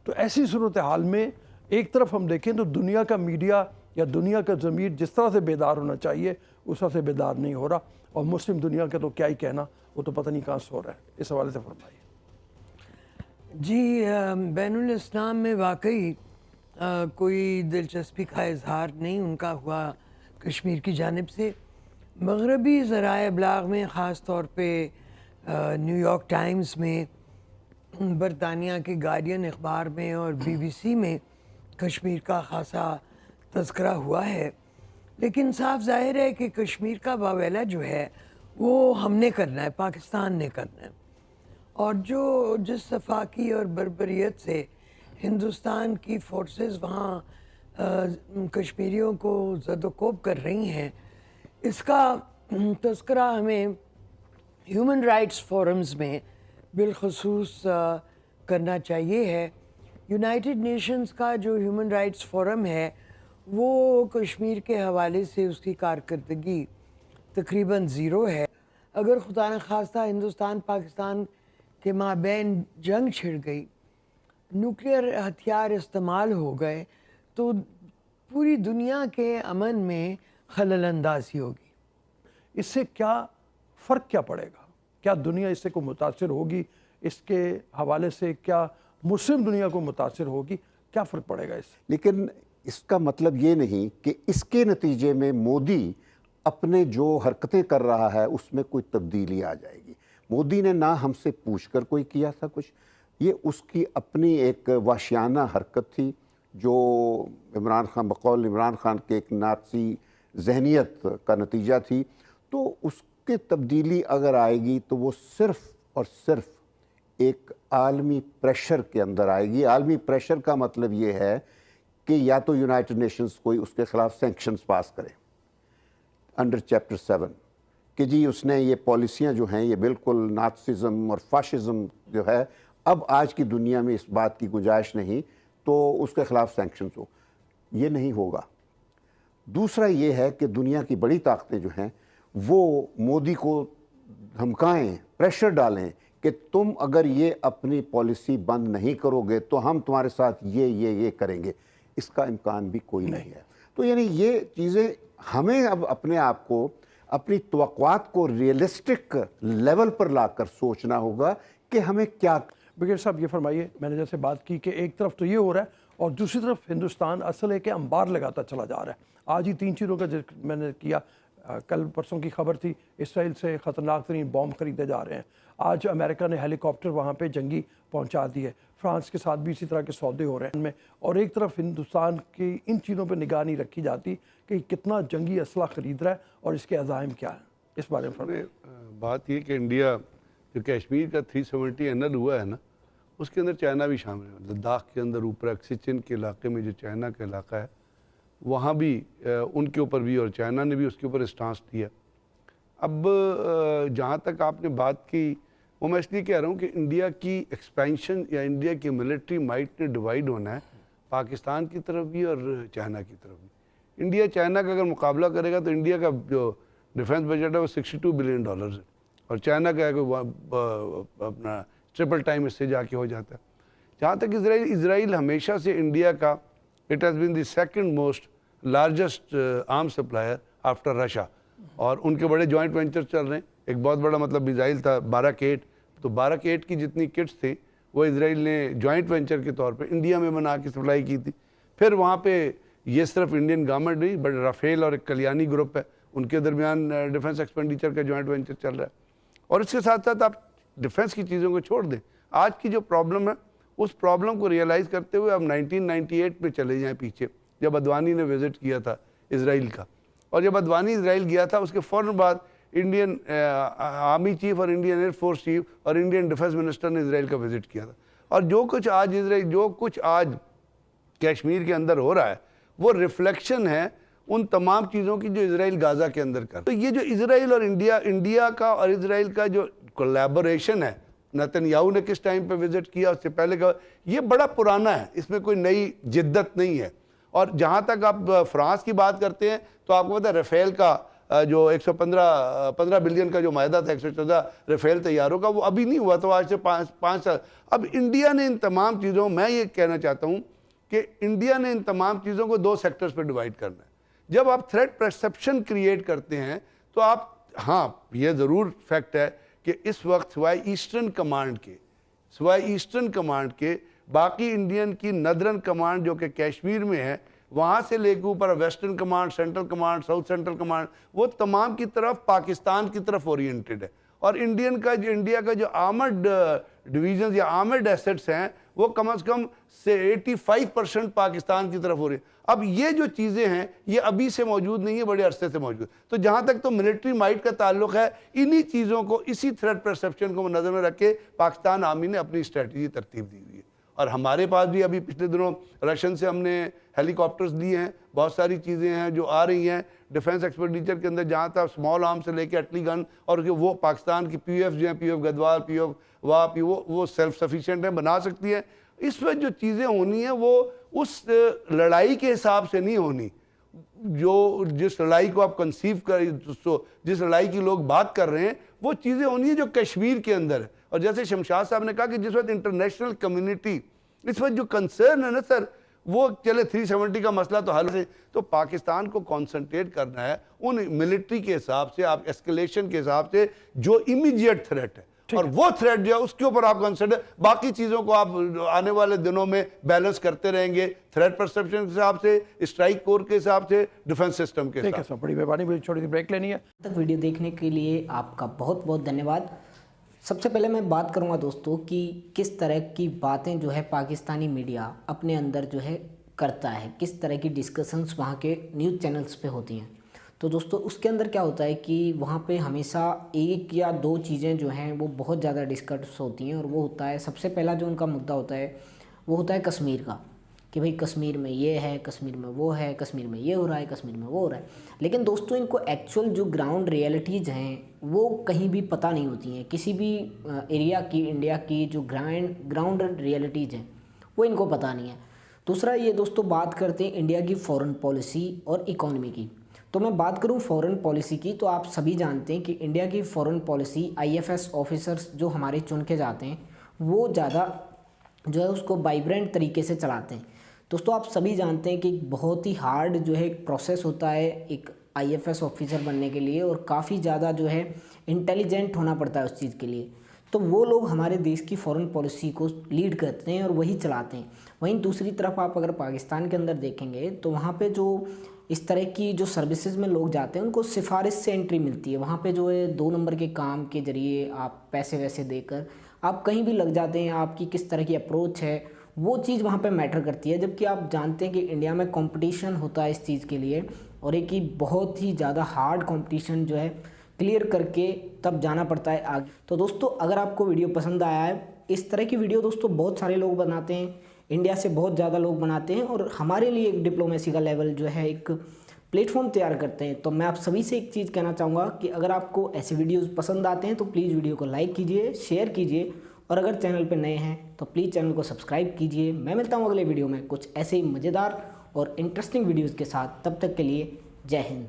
तो ऐसी सूरत हाल में एक तरफ हम देखें तो दुनिया का मीडिया या दुनिया का ज़मीर जिस तरह से बेदार होना चाहिए उस तरह से बेदार नहीं हो रहा, और मुस्लिम दुनिया का तो क्या ही कहना, वो तो पता नहीं कहाँ से हो रहा है। इस हवाले से फरमाइए। जी, बैनुल इस्लाम में वाकई कोई दिलचस्पी का इजहार नहीं उनका हुआ कश्मीर की जानिब से। मगरबी ज़राए इब्लाग में ख़ास तौर पे न्यूयॉर्क टाइम्स में, बरतानिया के गार्डियन अखबार में और BBC में कश्मीर का ख़ासा तज़किरा हुआ है, लेकिन साफ ज़ाहिर है कि कश्मीर का वावेला जो है वो हमने करना है, पाकिस्तान ने करना है। और जो जिस सफाकी और बर्बरियत से हिंदुस्तान की फोर्सेस वहाँ कश्मीरियों को ज़द-ओ-कोब कर रही हैं, इसका तज़किरा हमें ह्यूमन राइट्स फोरम्स में बिलखसूस करना चाहिए है। यूनाइटेड नेशंस का जो ह्यूमन राइट्स फोरम है वो कश्मीर के हवाले से उसकी कारकर्दगी तकरीबन ज़ीरो है। अगर खुदा न खास्ता हिंदुस्तान पाकिस्तान के माबैन जंग छिड़ गई, न्यूक्लियर हथियार इस्तेमाल हो गए, तो पूरी दुनिया के अमन में खलल अंदाज़ी होगी। इससे क्या फ़र्क क्या पड़ेगा? क्या दुनिया इससे को मुतासिर होगी? इसके हवाले से क्या मुस्लिम दुनिया को मुतासिर होगी? क्या फ़र्क पड़ेगा इससे? लेकिन इसका मतलब ये नहीं कि इसके नतीजे में मोदी अपने जो हरकतें कर रहा है उसमें कोई तब्दीली आ जाएगी। मोदी ने ना हमसे पूछकर कोई किया था कुछ, ये उसकी अपनी एक वाशियाना हरकत थी जो इमरान खान, बकौल इमरान खान के एक नाज़ी जहनीत का नतीजा थी। तो उसके तब्दीली अगर आएगी तो वो सिर्फ़ और सिर्फ एक आलमी प्रेशर के अंदर आएगी। आलमी प्रेशर का मतलब ये है कि या तो यूनाइटेड नेशंस कोई उसके ख़िलाफ़ सैंक्शंस पास करे अंडर चैप्टर 7 कि जी उसने ये पॉलिसियाँ जो हैं ये बिल्कुल नाज़िज़म और फाशिज़म जो है, अब आज की दुनिया में इस बात की गुंजाइश नहीं, तो उसके ख़िलाफ़ सैंक्शंस हो। ये नहीं होगा। दूसरा ये है कि दुनिया की बड़ी ताकतें जो हैं वो मोदी को धमकाएं, प्रेशर डालें कि तुम अगर ये अपनी पॉलिसी बंद नहीं करोगे तो हम तुम्हारे साथ ये करेंगे। इसका इम्कान भी कोई नहीं है। तो यानी ये चीज़ें हमें अब अपने आप को, अपनी तवक्कुआत को रियलिस्टिक लेवल पर लाकर सोचना होगा कि हमें क्या। ब्रिगेड साहब ये फरमाइए, मैंने जैसे बात की कि एक तरफ तो ये हो रहा है और दूसरी तरफ हिंदुस्तान असल है कि अंबार लगाता चला जा रहा है। आज ही 3 चीज़ों का जिक्र मैंने किया। कल परसों की खबर थी, इसराइल से ख़तरनाक तरीन बॉम्ब खरीदे जा रहे हैं। आज अमेरिका ने हेलीकॉप्टर वहाँ पे जंगी पहुँचा दिए। फ्रांस के साथ भी इसी तरह के सौदे हो रहे हैं इनमें। और एक तरफ हिंदुस्तान की इन चीज़ों पे निगाह नहीं रखी जाती कि कितना जंगी असला ख़रीद रहा है और इसके अज़ाइम क्या है। इस बारे में बात ये कि इंडिया जो कश्मीर का 370 एनल हुआ है ना, उसके अंदर चाइना भी शामिल है। लद्दाख के अंदर ऊपर सिचिन के इलाके में जो चाइना का इलाका है वहाँ भी उनके ऊपर भी, और चाइना ने भी उसके ऊपर स्टांस दिया। अब जहाँ तक आपने बात की, वो मैं इसलिए कह रहा हूँ कि इंडिया की एक्सपेंशन या इंडिया की मिलिट्री माइट ने डिवाइड होना है पाकिस्तान की तरफ भी और चाइना की तरफ भी। इंडिया चाइना का अगर मुकाबला करेगा तो इंडिया का जो डिफेंस बजट है वो $62 बिलियन है, और चाइना का अपना ट्रिपल टाइम इससे जाके हो जाता है। जहाँ तक इसराइल हमेशा से इंडिया का, it has been the second most largest arm supplier after Russia, और उनके बड़े जॉइंट वेंचर चल रहे हैं। एक बहुत बड़ा मतलब मिसाइल था बाराक-8, तो बाराक-8 की जितनी किट्स थी वो इसराइल ने जॉइंट वेंचर के तौर पे इंडिया में बना के सप्लाई की थी। फिर वहाँ पे ये सिर्फ इंडियन गवर्नमेंट नहीं, बट राफेल और एक कल्याणी ग्रुप है, उनके दरमियान डिफेंस एक्सपेंडिचर का जॉइंट वेंचर चल रहा है। और इसके साथ साथ आप डिफेंस की चीज़ों को छोड़ दें, आज की जो प्रॉब्लम है उस प्रॉब्लम को रियलाइज़ करते हुए अब 1998 में चले जाएं पीछे, जब अडवाणी ने विज़िट किया था इसराइल का। और जब अडवाणी इसराइल गया था उसके फ़ौरन बाद इंडियन आर्मी चीफ और इंडियन एयरफोर्स चीफ और इंडियन डिफेंस मिनिस्टर ने इसराइल का विज़िट किया था। और जो कुछ आज कश्मीर के अंदर हो रहा है वो रिफ्लेक्शन है उन तमाम चीज़ों की जो इसराइल गाज़ा के अंदर कर। तो ये जो इसराइल और इंडिया का और इसराइल का जो कोलैबोरेशन है, नेतन्याहू ने किस टाइम पे विजिट किया, उससे पहले का, ये बड़ा पुराना है, इसमें कोई नई जिद्दत नहीं है। और जहाँ तक आप फ्रांस की बात करते हैं तो आपको पता है राफेल का जो 115 बिलियन का जो मायदा था 114 राफेल तैयारों का, वो अभी नहीं हुआ, तो आज से 5 साल। अब इंडिया ने इन तमाम चीज़ों, मैं ये कहना चाहता हूँ कि इंडिया ने इन तमाम चीज़ों को 2 सेक्टर्स पर डिवाइड करना है। जब आप थ्रेट परसेप्शन क्रिएट करते हैं तो आप, हाँ ये ज़रूर फैक्ट है कि इस वक्त सिवाय ईस्टर्न कमांड के बाकी इंडियन की नदरन कमांड जो कि कश्मीर में है, वहाँ से लेकर ऊपर western command, central command, south central command, वो तमाम की तरफ पाकिस्तान की तरफ ओरिएंटेड है। और इंडिया का जो आर्मर्ड डिवीजन या आर्मर्ड एसेट्स हैं वो कम से कम से 85% पाकिस्तान की तरफ हो रही है। अब ये जो चीज़ें हैं ये अभी से मौजूद नहीं है, बड़े अरसे से मौजूद। तो जहाँ तक तो मिलिट्री माइट का ताल्लुक है, इन्हीं चीज़ों को, इसी थ्रेट परसेप्शन को नज़र में रख के पाकिस्तान आर्मी ने अपनी स्ट्रेटजी तरतीब दी हुई है। और हमारे पास भी अभी पिछले दिनों रशियन से हमने हेलीकॉप्टर्स लिए हैं, बहुत सारी चीज़ें हैं जो आ रही हैं डिफेंस एक्सपेंडिचर के अंदर, जहाँ तक स्मॉल आर्म से लेके अटली गन, और वो पाकिस्तान की पीओएफ जो हैं, पीओएफ गदवाल, पीओएफ वाप, वो सेल्फ सफिशिएंट है, बना सकती है। इस वक्त जो चीज़ें होनी है वो उस लड़ाई के हिसाब से नहीं होनी, जो जिस लड़ाई को आप कंसीव कर, जिस लड़ाई की लोग बात कर रहे हैं, वो चीज़ें होनी है जो कश्मीर के अंदर है। और जैसे शमशाद साहब ने कहा कि जिस वक्त इंटरनेशनल कम्युनिटी, इस वक्त जो कंसर्न है ना सर, वो चले 370 का मसला तो हल है, तो पाकिस्तान को कॉन्सेंट्रेट करना है उन मिलिट्री के हिसाब से, आप एस्केलेशन के हिसाब से जो इमीडिएट थ्रेट है, और वो थ्रेट जो है उसके ऊपर आप कंसिडर, बाकी चीज़ों को आप आने वाले दिनों में बैलेंस करते रहेंगे, थ्रेट परसेप्शन के हिसाब से, स्ट्राइक कोर के हिसाब से, डिफेंस सिस्टम के हिसाब से। बड़ी मेहरबानी, मुझे छोटी सी ब्रेक लेनी है। तक वीडियो देखने के लिए आपका बहुत बहुत धन्यवाद। सबसे पहले मैं बात करूंगा दोस्तों कि किस तरह की बातें जो है पाकिस्तानी मीडिया अपने अंदर जो है करता है, किस तरह की डिस्कशंस वहाँ के न्यूज़ चैनल्स पे होती हैं। तो दोस्तों उसके अंदर क्या होता है कि वहाँ पे हमेशा 1 या 2 चीज़ें जो हैं वो बहुत ज़्यादा डिस्कस होती हैं, और वो होता है, सबसे पहला जो उनका मुद्दा होता है वो होता है कश्मीर का, कि भाई कश्मीर में ये है, कश्मीर में वो है, कश्मीर में ये हो रहा है, कश्मीर में वो हो रहा है। लेकिन दोस्तों इनको एक्चुअल जो ग्राउंड रियलिटीज़ हैं वो कहीं भी पता नहीं होती हैं, किसी भी एरिया की, इंडिया की जो ग्राउंड रियलिटीज़ हैं वो इनको पता नहीं है। दूसरा ये दोस्तों बात करते हैं इंडिया की फॉरेन पॉलिसी और इकोनॉमी की। तो मैं बात करूं फॉरेन पॉलिसी की, तो आप सभी जानते हैं कि इंडिया की फॉरेन पॉलिसी IFS ऑफिसर्स जो हमारे चुन के जाते हैं वो ज़्यादा जो है उसको वाइब्रेंट तरीके से चलाते हैं। दोस्तों आप सभी जानते हैं कि बहुत ही हार्ड जो है एक प्रोसेस होता है एक IFS ऑफिसर बनने के लिए, और काफ़ी ज़्यादा जो है इंटेलिजेंट होना पड़ता है उस चीज़ के लिए। तो वो लोग हमारे देश की फॉरेन पॉलिसी को लीड करते हैं और वही चलाते हैं। वहीं दूसरी तरफ आप अगर पाकिस्तान के अंदर देखेंगे तो वहाँ पे जो इस तरह की जो सर्विसेज में लोग जाते हैं उनको सिफारिश से एंट्री मिलती है। वहाँ पे जो है 2 नंबर के काम के ज़रिए आप पैसे वैसे देकर आप कहीं भी लग जाते हैं, आपकी किस तरह की अप्रोच है वो चीज़ वहाँ पे मैटर करती है। जबकि आप जानते हैं कि इंडिया में कंपटीशन होता है इस चीज़ के लिए, और एक ही बहुत ही ज़्यादा हार्ड कंपटीशन जो है क्लियर करके तब जाना पड़ता है आगे। तो दोस्तों अगर आपको वीडियो पसंद आया है, इस तरह की वीडियो दोस्तों बहुत सारे लोग बनाते हैं, इंडिया से बहुत ज़्यादा लोग बनाते हैं, और हमारे लिए एक डिप्लोमेसी का लेवल जो है एक प्लेटफॉर्म तैयार करते हैं। तो मैं आप सभी से एक चीज़ कहना चाहूँगा कि अगर आपको ऐसे वीडियोस पसंद आते हैं तो प्लीज़ वीडियो को लाइक कीजिए, शेयर कीजिए, और अगर चैनल पर नए हैं तो प्लीज़ चैनल को सब्सक्राइब कीजिए। मैं मिलता हूँ अगले वीडियो में कुछ ऐसे ही मज़ेदार और इंटरेस्टिंग वीडियोज़ के साथ। तब तक के लिए जय हिंद।